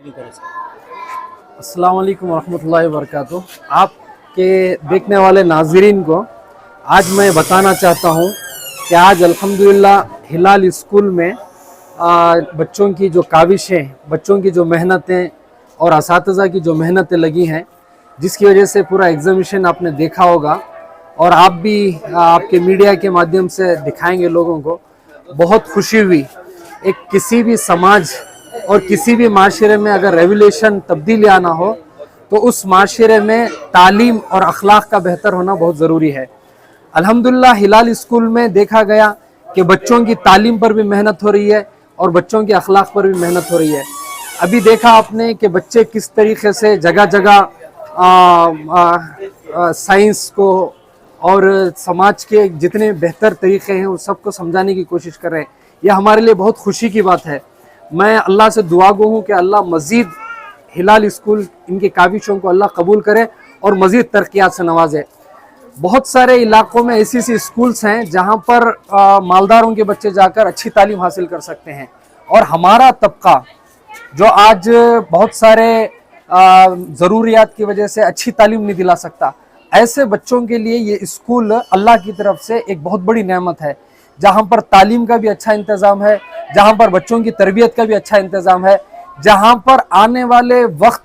अस्सलाम वालेकुम वरहमतुल्लाहि वबरकातुहू। आपके देखने वाले नाज़रीन को आज मैं बताना चाहता हूँ कि आज अल्हम्दुलिल्लाह हिलाल स्कूल में बच्चों की जो काविशें, बच्चों की जो मेहनतें और असातिज़ा की जो मेहनतें लगी हैं, जिसकी वजह से पूरा एग्ज़ामिनेशन आपने देखा होगा और आप भी आपके मीडिया के माध्यम से दिखाएंगे लोगों को। बहुत खुशी हुई। एक किसी भी समाज और किसी भी माशरे में अगर रेवोल्यूशन तब्दीली आना हो तो उस माशरे में तालीम और अखलाक का बेहतर होना बहुत ज़रूरी है। अल्हम्दुलिल्लाह हिलाल स्कूल में देखा गया कि बच्चों की तालीम पर भी मेहनत हो रही है और बच्चों की अखलाक पर भी मेहनत हो रही है। अभी देखा आपने कि बच्चे किस तरीके से जगह जगह साइंस को और समाज के जितने बेहतर तरीक़े हैं उस सबको समझाने की कोशिश कर रहे हैं। यह हमारे लिए बहुत खुशी की बात है। मैं अल्लाह से दुआ गो हूँ कि अल्लाह मज़ीद हिलाल स्कूल इनकी काविशों को अल्लाह कबूल करे और मज़ीद तरक्यात से नवाजे। बहुत सारे इलाक़ों में ऐसी ऐसी स्कूल्स हैं जहाँ पर मालदारों के बच्चे जाकर अच्छी तालीम हासिल कर सकते हैं और हमारा तबका जो आज बहुत सारे ज़रूरियात की वजह से अच्छी तालीम नहीं दिला सकता, ऐसे बच्चों के लिए ये स्कूल अल्लाह की तरफ से एक बहुत बड़ी नेमत है, जहाँ पर तालीम का भी अच्छा इंतज़ाम है, जहाँ पर बच्चों की तरबियत का भी अच्छा इंतज़ाम है, जहाँ पर आने वाले वक्त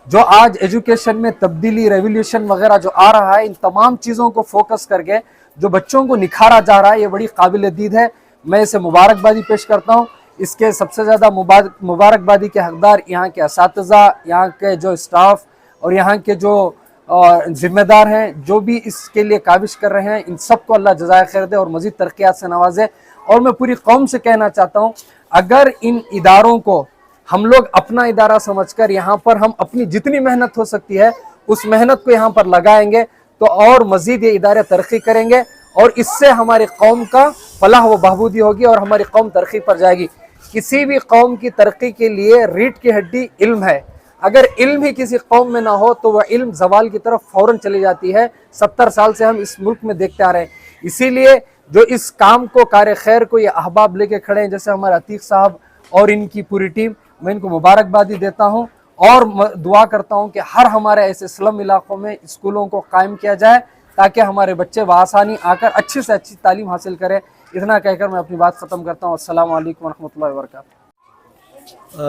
जो आज एजुकेशन में तब्दीली, रेवोल्यूशन वगैरह जो आ रहा है, इन तमाम चीज़ों को फोकस करके जो बच्चों को निखारा जा रहा है, ये बड़ी काबिल दीद है। मैं इसे मुबारकबादी पेश करता हूँ। इसके सबसे ज़्यादा मुबारकबादी के हकदार यहाँ के असातिज़ा, यहाँ के जो स्टाफ और यहाँ के जो ज़िम्मेदार हैं, जो भी इसके लिए काविश कर रहे हैं, इन सबको अल्लाह जज़ाए खैर दे और मज़ीद तरक्यात से नवाजे। और मैं पूरी कौम से कहना चाहता हूँ, अगर इन इदारों को हम लोग अपना इदारा समझकर यहाँ पर हम अपनी जितनी मेहनत हो सकती है उस मेहनत को यहाँ पर लगाएंगे तो और मज़ीद ये इदारे तरक्की करेंगे और इससे हमारी कौम का फलाह व बहबूदी होगी और हमारी कौम तरक्की पर जाएगी। किसी भी कौम की तरक्की के लिए रीढ़ की हड्डी इल्म है। अगर इल्म ही किसी कौम में ना हो तो वह इल्म ज़वाल की तरफ फ़ौरन चली जाती है। 70 साल से हम इस मुल्क में देखते आ रहे हैं। इसीलिए जो इस काम को, कार खैर को ये अहबाब लेके खड़े हैं, जैसे हमारे अतीक साहब और इनकी पूरी टीम, मैं इनको मुबारकबादी देता हूँ और दुआ करता हूँ कि हर हमारे ऐसे स्लम इलाक़ों में स्कूलों को कायम किया जाए ताकि हमारे बच्चे बआसानी आकर अच्छी से अच्छी तालीम हासिल करें। इतना कहकर मैं अपनी बात ख़त्म करता हूँ। अस्सलाम वालेकुम वरहमतुल्लाहि वबरकातुहू।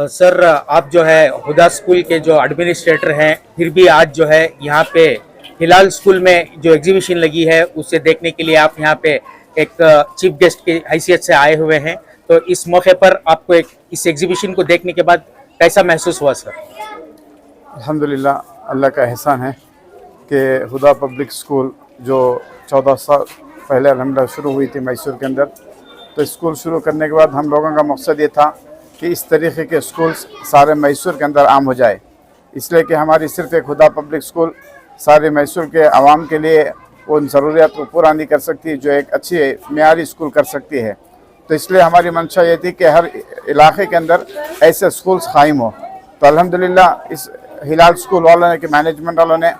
सर, आप जो है हुदा स्कूल के जो एडमिनिस्ट्रेटर हैं, फिर भी आज जो है यहाँ पे हिलाल स्कूल में जो एग्जीबिशन लगी है उसे देखने के लिए आप यहाँ पे एक चीफ गेस्ट की हैसियत से आए हुए हैं, तो इस मौके पर आपको इस एग्जीबिशन को देखने के बाद कैसा महसूस हुआ सर? अल्हम्दुलिल्लाह, अल्लाह का एहसान है कि हुदा पब्लिक स्कूल जो 14 साल पहले अल्हम्दुलिल्लाह शुरू हुई थी मैसूर के अंदर, तो स्कूल शुरू करने के बाद हम लोगों का मकसद ये था कि इस तरीके के स्कूल्स सारे मैसूर के अंदर आम हो जाए, इसलिए कि हमारी सिर्फ एक हुदा पब्लिक स्कूल सारे मैसूर के आवाम के लिए उन ज़रूरियात को पूरा नहीं कर सकती जो एक अच्छी मेयारी स्कूल कर सकती है। तो इसलिए हमारी मंशा ये थी कि हर इलाके के अंदर ऐसे स्कूल्स कायम हो। तो अल्हम्दुलिल्लाह इस हिलाल स्कूल वालों ने, कि मैनेजमेंट वालों ने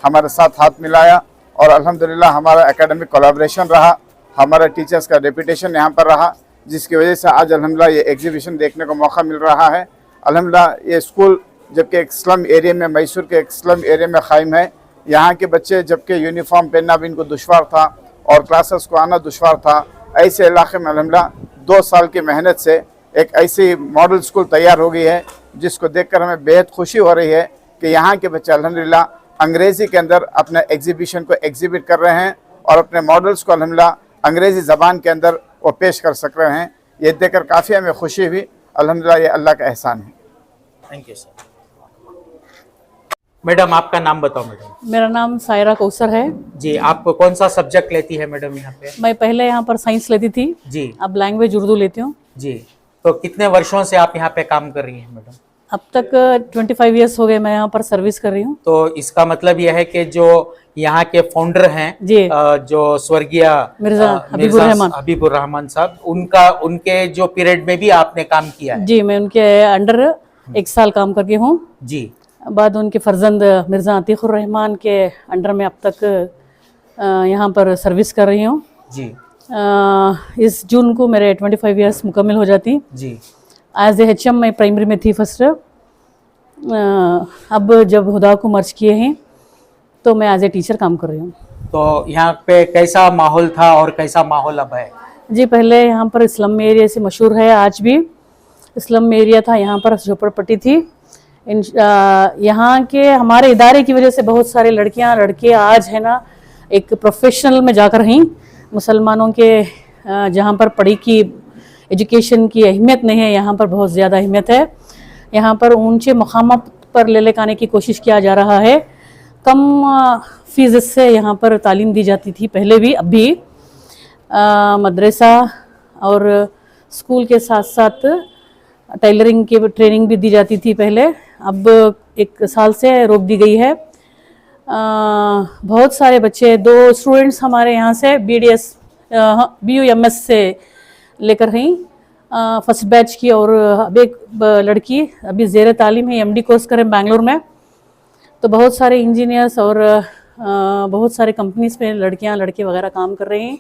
हमारे साथ हाथ मिलाया और अल्हम्दुलिल्लाह हमारा एकेडमिक कोलैबोरेशन रहा, हमारा टीचर्स का रेपुटेशन यहाँ पर रहा, जिसकी वजह से आज अल्हम्दुलिल्लाह ये एग्जीबिशन देखने को मौका मिल रहा है। अल्हम्दुलिल्लाह ये स्कूल जबकि एक स्लम एरिया में, मैसूर के एक स्लम एरिया में कायम है, यहाँ के बच्चे जबकि यूनिफॉर्म पहनना भी इनको दुश्वार था और क्लासेस को आना दुश्वार था, ऐसे इलाके में अल्हम्दुलिल्लाह 2 साल की मेहनत से एक ऐसी मॉडल स्कूल तैयार हो गई है जिसको देखकर हमें बेहद खुशी हो रही है कि यहाँ के बच्चे अल्हम्दुलिल्लाह अंग्रेज़ी के अंदर अपने एग्जीबिशन को एग्जिबिट कर रहे हैं और अपने मॉडल्स को अल्हम्दुलिल्लाह अंग्रेज़ी ज़बान के अंदर वो पेश कर सक रहे हैं। ये देखकर काफ़ी हमें खुशी हुई। अल्हम्दुलिल्लाह ये अल्लाह का एहसान है। Thank you sir. मैडम, आपका नाम बताओ। मैडम, मेरा नाम सायरा कौसर है जी। आप कौन सा सब्जेक्ट लेती है मैडम यहाँ पे? मैं पहले यहाँ पर साइंस लेती थी जी, अब लैंग्वेज उर्दू लेती हूँ जी। तो कितने वर्षों से आप यहाँ पे काम कर रही हैं मैडम? अब तक 25 इयर्स हो गए मैं यहाँ पर सर्विस कर रही हूँ। तो इसका मतलब यह है कि जो यहाँ के फाउंडर हैं जी, जो स्वर्गीय मिर्जा हबीबुर रहमान साहब, उनके जो पीरियड में भी आपने काम किया है? जी, मैं उनके अंडर 1 साल काम करके हूँ। जी। बाद उनके फर्जंद मिर्जा अतीकुर रहमान के अंडर में अब तक यहाँ पर सर्विस कर रही हूँ। जी। इस जून को मेरे 25 इयर्स मुकम्मल हो जाती। जी। एज ए HM मैं प्राइमरी में थी फर्स्ट, अब जब हुदा को मर्ज किए हैं तो मैं एज ए टीचर काम कर रही हूँ। तो यहाँ पे कैसा माहौल था और कैसा माहौल अब है? जी, पहले यहाँ पर स्लम एरिया से मशहूर है, आज भी स्लम एरिया था, यहाँ पर झोपड़पट्टी थी। यहाँ के हमारे इदारे की वजह से बहुत सारे लड़कियाँ लड़के आज है ना एक प्रोफेशनल में जाकर हैं। मुसलमानों के जहाँ पर पढ़ी की एजुकेशन की अहमियत नहीं है, यहाँ पर बहुत ज़्यादा अहमियत है। यहाँ पर ऊंचे मुकाम पर ले लेकर आने की कोशिश किया जा रहा है। कम फीस से यहाँ पर तालीम दी जाती थी पहले भी, अब भी मदरसा और स्कूल के साथ साथ टेलरिंग की ट्रेनिंग भी दी जाती थी पहले, अब 1 साल से रोक दी गई है। बहुत सारे बच्चे, 2 स्टूडेंट्स हमारे यहाँ से BUMS से लेकर हैं फर्स्ट बैच की, और अब एक लड़की अभी ज़ेर तालीम है, MD कोर्स करें बेंगलोर में। तो बहुत सारे इंजीनियर्स और बहुत सारे कंपनीज में लड़कियां लड़के वगैरह काम कर रहे हैं।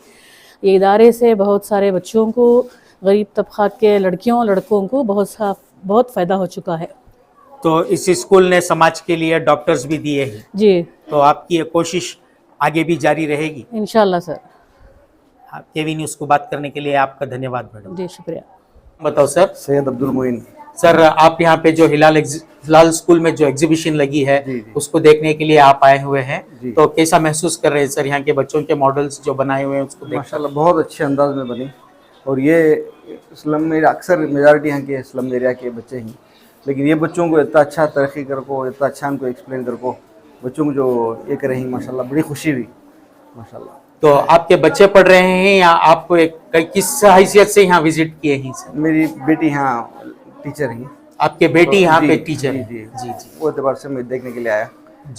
ये इदारे से बहुत सारे बच्चों को, गरीब तबक़ात के लड़कियों लड़कों को बहुत फ़ायदा हो चुका है। तो इस स्कूल ने समाज के लिए डॉक्टर्स भी दिए हैं जी, तो आपकी ये कोशिश आगे भी जारी रहेगी? इंशाल्लाह सर। केवी न्यूज़ को बात करने के लिए आपका धन्यवाद मैडम। जी, शुक्रिया। बताओ सर। सैयद अब्दुल मोइन। सर, आप यहाँ पे जो हिलाल स्कूल में जो एग्जीबिशन लगी है उसको देखने के लिए आप आए हुए हैं, तो कैसा महसूस कर रहे हैं सर यहाँ के बच्चों के मॉडल्स जो बनाए हुए हैं उसको देख? माशाल्लाह बहुत अच्छे अंदाज में बनी, और ये स्लम में अक्सर मेजॉरिटी यहाँ के स्लम एरिया के बच्चे हैं, लेकिन ये बच्चों को इतना अच्छा तरक्की कर को, इतना अच्छा उनको एक्सप्लेन कर को, बच्चों को जो ये कर रही माशाल्लाह, बड़ी खुशी हुई माशाल्लाह। तो आपके बच्चे पढ़ रहे हैं या आप किस हैसियत से यहाँ विजिट किए हैं सर? मेरी बेटी यहाँ टीचर है। आपके बेटी यहाँ पे जी, टीचर जी, है? जी जी जी वो एतबार से मैं देखने के लिए आया।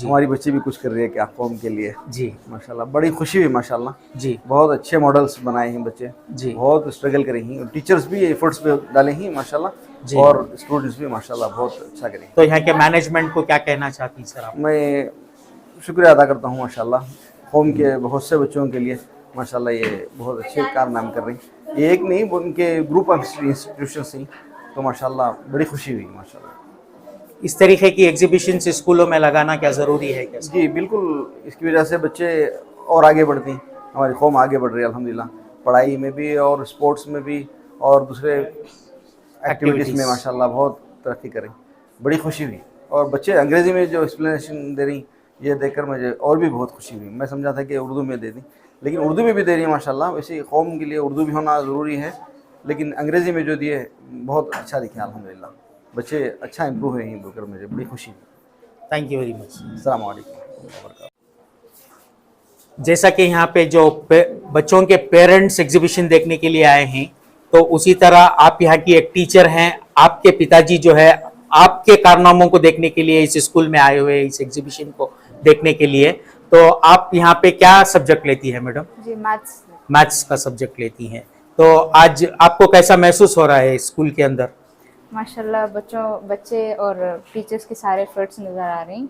हमारी बच्ची भी कुछ कर रही है क्या कौम के लिए जी माशाल्लाह, बड़ी खुशी हुई माशाल्लाह। जी बहुत अच्छे मॉडल्स बनाए हैं बच्चे, जी बहुत स्ट्रगल करे हैं, और टीचर्स भी एफर्ट्स पे डाले हैं माशाल्लाह, जी। और स्टूडेंट्स भी माशाल्लाह बहुत अच्छा करें। तो यहाँ के मैनेजमेंट को क्या कहना चाहती हैं सर आप? मैं शुक्रिया अदा करता हूँ माशाल्लाह, कौम के बहुत से बच्चों के लिए माशाल्लाह ये बहुत अच्छे कारनामे कर रही हैं। ये एक नहीं, उनके ग्रुप ऑफ इंस्टीट्यूशंस हैं, तो माशाल्लाह बड़ी खुशी हुई माशाल्लाह। इस तरीके की एग्जीबिशन स्कूलों में लगाना क्या ज़रूरी है क्या? जी बिल्कुल, इसकी वजह से बच्चे और आगे बढ़ते हैं, हमारी कौम आगे बढ़ रही है अल्हम्दुलिल्लाह, पढ़ाई में भी और स्पोर्ट्स में भी और दूसरे एक्टिविटीज़ में माशाल्लाह बहुत तरक्की करें, बड़ी खुशी हुई। और बच्चे अंग्रेज़ी में जो एक्सप्लेनेशन दे रही, ये देखकर मुझे और भी बहुत खुशी हुई। मैं समझा था कि उर्दू में दे दी, लेकिन उर्दू में भी दे रही है माशाल्लाह। वैसे कौम के लिए उर्दू भी होना ज़रूरी है, लेकिन अंग्रेज़ी में जो दिए बहुत अच्छा दिखा अल्हम्दुलिल्लाह, बच्चे अच्छा इम्प्रूव हुए हैं, बोलकर मुझे बड़ी खुशी हुई। Thank you very much. अस्सलाम वालेकुम। जैसा कि यहाँ पे जो बच्चों के पेरेंट्स एग्जीबिशन देखने के लिए आए हैं, तो उसी तरह आप यहाँ की एक टीचर हैं, आपके पिताजी जो है आपके कारनामों को देखने के लिए इस स्कूल में आए हुए, इस एग्जीबिशन को देखने के लिए। तो आप यहाँ पे क्या सब्जेक्ट लेती है मैडम? जी, मैथ्स। मैथ्स का सब्जेक्ट लेती हैं। तो आज आपको कैसा महसूस हो रहा है स्कूल के अंदर? माशाल्लाह बच्चे और टीचर्स के सारे एफर्ट्स नज़र आ रहे हैं,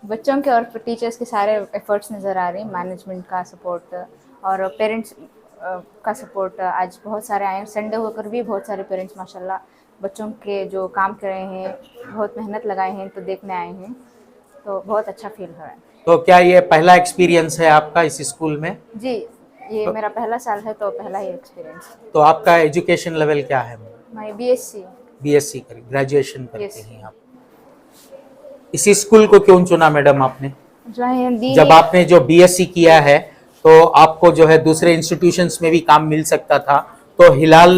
बच्चों के और टीचर्स के सारे एफर्ट्स नज़र आ रहे हैं, मैनेजमेंट का सपोर्ट और पेरेंट्स का सपोर्ट। आज बहुत सारे आए हैं, संडे होकर भी बहुत सारे पेरेंट्स माशाल्लाह बच्चों के जो काम कर रहे हैं, बहुत मेहनत लगाए हैं, तो देखने आए हैं, तो बहुत अच्छा फील हो रहा है। तो क्या ये पहला एक्सपीरियंस है आपका इस स्कूल में? जी, ये मेरा पहला साल है, तो पहला ही एक्सपीरियंस। तो आपका एजुकेशन लेवल क्या है? मैं BSc करी, ग्रेजुएशन करते हैं आप। इसी स्कूल को क्यों चुना मैडम आपने? जब आपने जो BSc किया है तो आपको जो है दूसरे इंस्टीट्यूशंस में भी काम मिल सकता था, तो हिलाल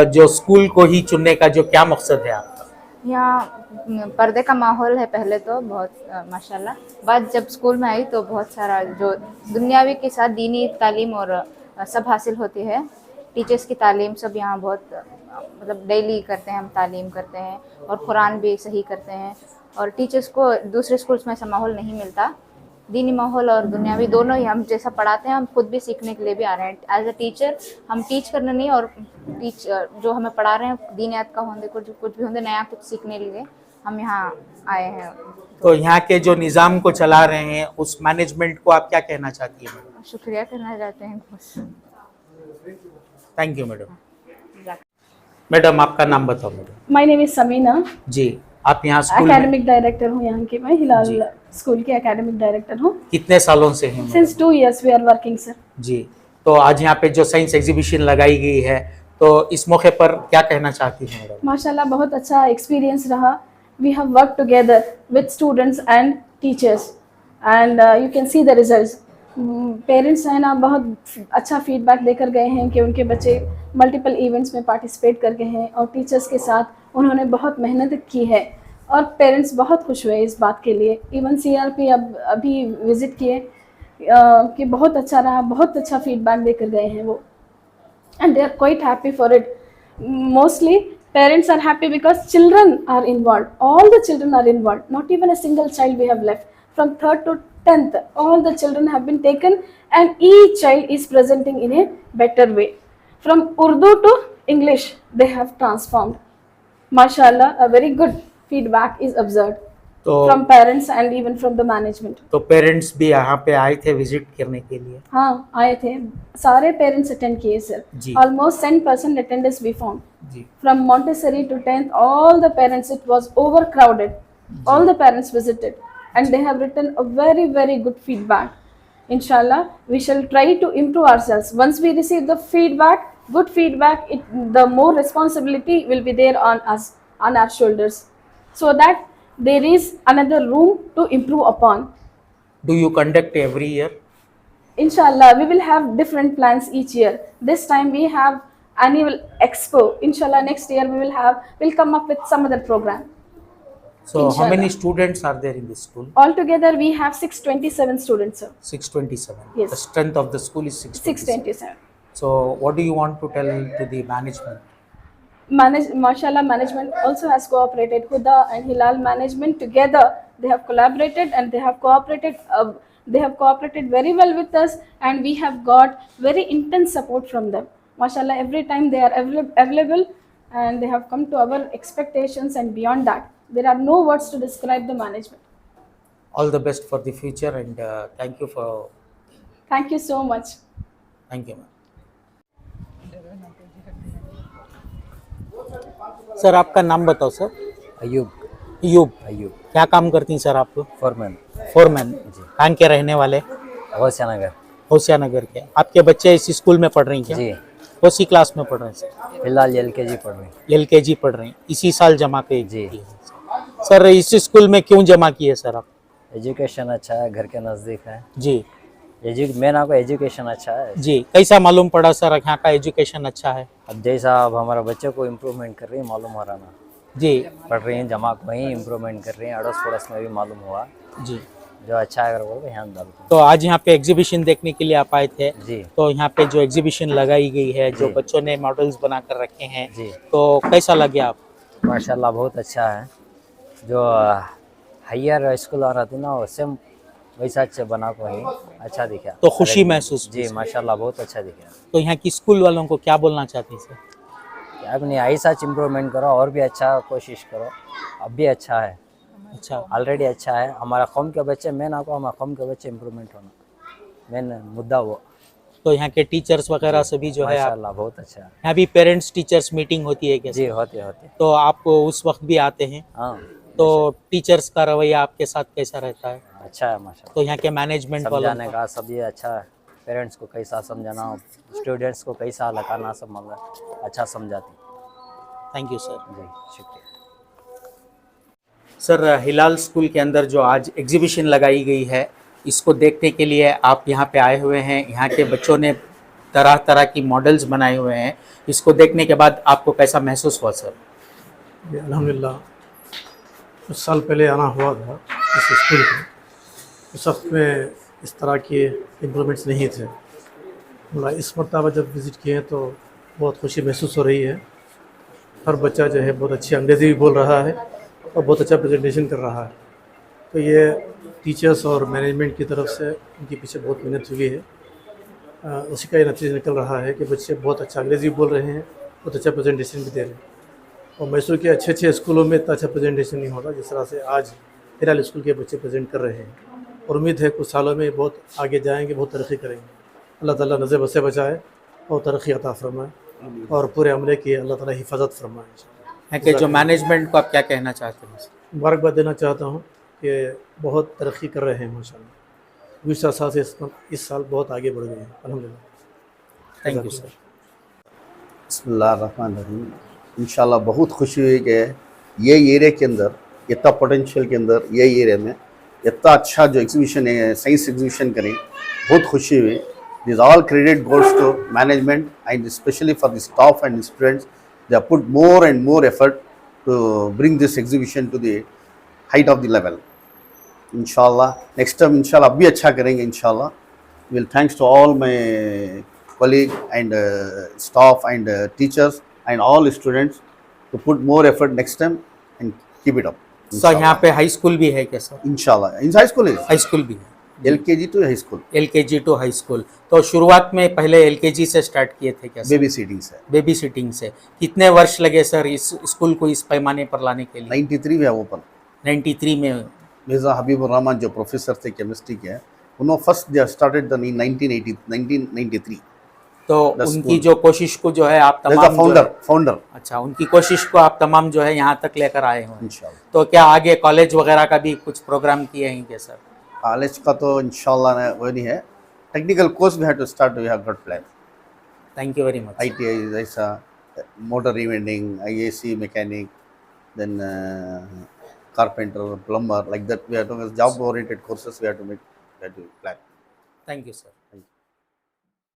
जो स्कूल को ही चुनने का जो क्या मकसद है आपका? यहाँ पर्दे का माहौल है पहले तो बहुत माशाल्लाह, बाद जब स्कूल में आई तो बहुत सारा जो दुनियावी के साथ दीनी तालीम और सब हासिल होती है। टीचर्स की तालीम सब यहाँ बहुत मतलब डेली करते हैं, हम तालीम करते हैं और कुरान भी सही करते हैं, और टीचर्स को दूसरे स्कूल्स में ऐसा माहौल नहीं मिलता। दीनी माहौल और दुनियावी दोनों ही हम जैसा पढ़ाते हैं, हम खुद भी सीखने के लिए भी आ रहे हैं। एज अ टीचर हम टीच करने नहीं, और जो हमें पढ़ा रहे हैं दीनियात का होंगे, कुछ भी होंगे, नया कुछ सीखने के लिए हम यहाँ आए हैं। तो यहाँ के जो निज़ाम को चला रहे हैं उस मैनेजमेंट को आप क्या कहना चाहती है मैडम? शुक्रिया करना चाहते हैं बस। Thank you madam. मैडम आपका नाम बताओ madam. My name is Sameena, जी, आप यहाँ स्कूल में एकेडमिक डायरेक्टर हूँ यहाँ की। मैं हिलाल स्कूल की एकेडमिक डायरेक्टर हूँ। कितने सालों से हैं madam? Since 2 years we are working sir. जी, तो आज यहाँ पे जो साइंस एग्जीबिशन लगाई गई है, तो इस मौके पर क्या कहना चाहती हैं मैडम? माशाल्लाह बहुत अच्छा एक्सपीरियंस रहा। We have work together with students and teachers and you can see the results. Parents हैं ना, बहुत अच्छा फीडबैक देकर गए हैं कि उनके बच्चे मल्टीपल इवेंट्स में पार्टिसिपेट कर गए हैं और टीचर्स के साथ उन्होंने बहुत मेहनत की है और पेरेंट्स बहुत खुश हुए इस बात के लिए। इवन CRP अभी विज़िट किए कि बहुत अच्छा रहा, बहुत अच्छा फीडबैक देकर गए हैं वो, and they are quite happy for it. Mostly parents are happy because children are involved. All the children are involved. Not even a single child we have left. From 3rd to 10th, all the children have been taken and each child is presenting in a better way. From Urdu to English, they have transformed. MashaAllah, a very good feedback is observed तो from parents and even from the management. तो parents भी यहाँ पे आए थे visit करने के लिए? हाँ आए थे, सारे पेरेंट्स अटेंड किए सर। जी। ऑलमोस्ट 10% अटेंडेंस वी फाउंड जी, from Montessori to 10th. All the parents, it was overcrowded. All the parents visited and they have written a very good feedback. Inshallah we shall try to improve ourselves. Once we receive the feedback, good feedback, the more responsibility will be there on us, on our shoulders, so that there is another room to improve upon. do you conduct every year? Inshallah we will have different plans each year. This time we have annual expo. Inshallah next year we'll come up with some other program. So how Inshallah. many students are there in this school? Altogether we have 627 students sir. 627. Yes. The strength of the school is 627. 627. So what do you want to tell to the management? Mashallah management also has cooperated. Huda and Hilal management together, they have collaborated and they have cooperated very well with us, and we have got very intense support from them. Mashallah, every time they are available and they have come to our expectations and beyond that. There are no words to describe the management. All the best for the future and thank you for. Thank you so much. Thank you, ma'am. Sir आपका नाम बताओ sir. Ayub Ayub क्या काम करती हैं sir आप? Foreman foreman. कहाँ के रहने वाले? होशियानगर होशियानगर के। आपके बच्चे इस स्कूल में पढ़ रही हैं क्या? जी, कौन सी क्लास में पढ़ रहे हैं सर? फिलहाल LKG पढ़ रहे हैं। LKG पढ़ रहे हैं, इसी साल जमा किए? जी। सर इस स्कूल में क्यों जमा किए सर आप? एजुकेशन अच्छा है, घर के नज़दीक है। जी मेन आपको एजुकेशन अच्छा है। जी, कैसा मालूम पड़ा सर यहाँ का एजुकेशन अच्छा है? अब जैसा अब हमारे बच्चे को इम्प्रूवमेंट कर रही है, मालूम हो रहा ना। जी पढ़ रही हैं, जमा को ही इम्प्रूवमेंट कर रही हैं, अड़ोस पड़ोस में भी मालूम हुआ जी। जो अच्छा है अगर वो ध्यान डालते तो आज यहाँ पे एग्जीबिशन देखने के लिए आप आए थे? जी तो यहाँ पे जो एग्जीबिशन लगाई गई है, जो जी। बच्चों ने मॉडल्स बना कर रखे हैं, जी। तो कैसा लगे आप? माशाल्लाह बहुत अच्छा है। जो हायर स्कूल आ रहा थी ना, वो सेम वैसा अच्छे बना को ही अच्छा दिखा। तो खुशी महसूस हुई जी सर। माशाल्लाह बहुत अच्छा दिखा। तो यहाँ की स्कूल वालों को क्या बोलना चाहते हैं सर? अपनी ऐसा इम्प्रूवमेंट करो और भी अच्छा कोशिश करो। अब भी अच्छा है, अच्छा ऑलरेडी अच्छा है। हमारा कौम के बच्चे मेन आपको हमारा कौम के बच्चे इम्प्रूवमेंट होना मेन मुद्दा वो। तो यहाँ के टीचर्स वगैरह सभी जो है आप, माशाल्लाह बहुत अच्छा है। यहाँ भी पेरेंट्स टीचर्स मीटिंग होती है क्या? जी होते होते। तो आप उस वक्त भी आते हैं? हाँ तो टीचर्स का रवैया आपके साथ कैसा रहता है? अच्छा है माशाल्लाह। तो यहाँ के मैनेजमेंट वालों समझाने का सब ये अच्छा है। पेरेंट्स को कैसा समझाना, स्टूडेंट्स को कैसा लगाना, सब मतलब अच्छा समझाती। Thank you sir. जी शुक्रिया। सर हिलाल स्कूल के अंदर जो आज एग्जीबिशन लगाई गई है, इसको देखने के लिए आप यहाँ पे आए हुए हैं। यहाँ के बच्चों ने तरह तरह की मॉडल्स बनाए हुए हैं। इसको देखने के बाद आपको कैसा महसूस हुआ सर? अल्हम्दुलिल्लाह कुछ साल पहले आना हुआ था इस स्कूल में। उस वक्त में इस तरह के इम्प्रूवमेंट्स नहीं थे। मतलब इस मरतबा जब विज़िट किए हैं तो बहुत खुशी महसूस हो रही है। हर बच्चा जो है बहुत अच्छी अंग्रेज़ी भी बोल रहा है और बहुत अच्छा प्रेजेंटेशन कर रहा है। तो ये टीचर्स और मैनेजमेंट की तरफ से उनके पीछे बहुत मेहनत हुई है। उसी का ये नतीजा निकल रहा है कि बच्चे बहुत अच्छा अंग्रेज़ी बोल रहे हैं, बहुत अच्छा प्रेजेंटेशन भी दे रहे हैं। और मैसूर के अच्छे स्कूलों में इतना अच्छा प्रेजेंटेशन नहीं होता जिस तरह से आज हिलाल स्कूल के बच्चे प्रेजेंट कर रहे हैं। और उम्मीद है कुछ सालों में बहुत आगे जाएंगे, बहुत तरक्की करेंगे। अल्लाह ताला नज़र बसे बचाए और तरक्की अता फरमाए। और पूरे अमले की अल्लाह ताला हिफाजत फरमाए इंशाल्लाह। है कि जो मैनेजमेंट को आप क्या कहना चाहते हैं? मुबारकबाद देना चाहता हूँ कि बहुत तरक्की कर रहे हैं माशाल्लाह। गुज़श्ता साल से इस साल बहुत आगे बढ़ गए हैं अल्हम्दुलिल्लाह। Thank you sir. बिस्मिल्लाहिर्रहमानिर्रहीम। इंशाल्लाह बहुत खुशी हुई कि ये एरिया के अंदर इतना पोटेंशियल के अंदर ये एरिया में इतना अच्छा जो एग्जीबिशन है साइंस एग्जीबिशन करें, बहुत खुशी हुई। This all credit goes to management and especially for the staff and students. They have put more and more effort to bring this exhibition to the height of the level. इंशाल्लाह next time इंशाल्लाह अब भी अच्छा करेंगे इंशाल्लाह। Will thanks to all my colleague and staff and teachers and all students to put more effort next time and keep it up. Sir यहाँ पे high school भी है क्या सर? इंशाल्लाह in high school high school भी है, LKG to high school, LKG to high school. तो शुरुआत में पहले LKG से स्टार्ट किए थे क्या सर? बेबी सीटिंग से बेबी सिटिंग से। कितने वर्ष लगे सर इस स्कूल को इस पैमाने पर लाने के लिए? 93 में ओपन। 93 में मिर्जा हबीबुर रहमान जो प्रोफेसर थे केमिस्ट्री के, उन्होंने फर्स्ट दे स्टार्टेड द 1993। तो The उनकी school. जो कोशिश को जो है आप तमाम जो फाउंडर है- फाउंडर अच्छा, उनकी कोशिश को आप तमाम जो है यहाँ तक लेकर आए हो। इंशाल्लाह। तो क्या आगे कॉलेज वगैरह का भी कुछ प्रोग्राम किए हैं क्या सर? कॉलेज का तो इंशाल्लाह वो नहीं है, technical course we have to start, we have got plan. Thank you very much. ITI ऐसा motor rewiring, IAC mechanic, then carpenter, plumber, like that. We have to job oriented courses. We have to make, we have to plan. Thank you sir.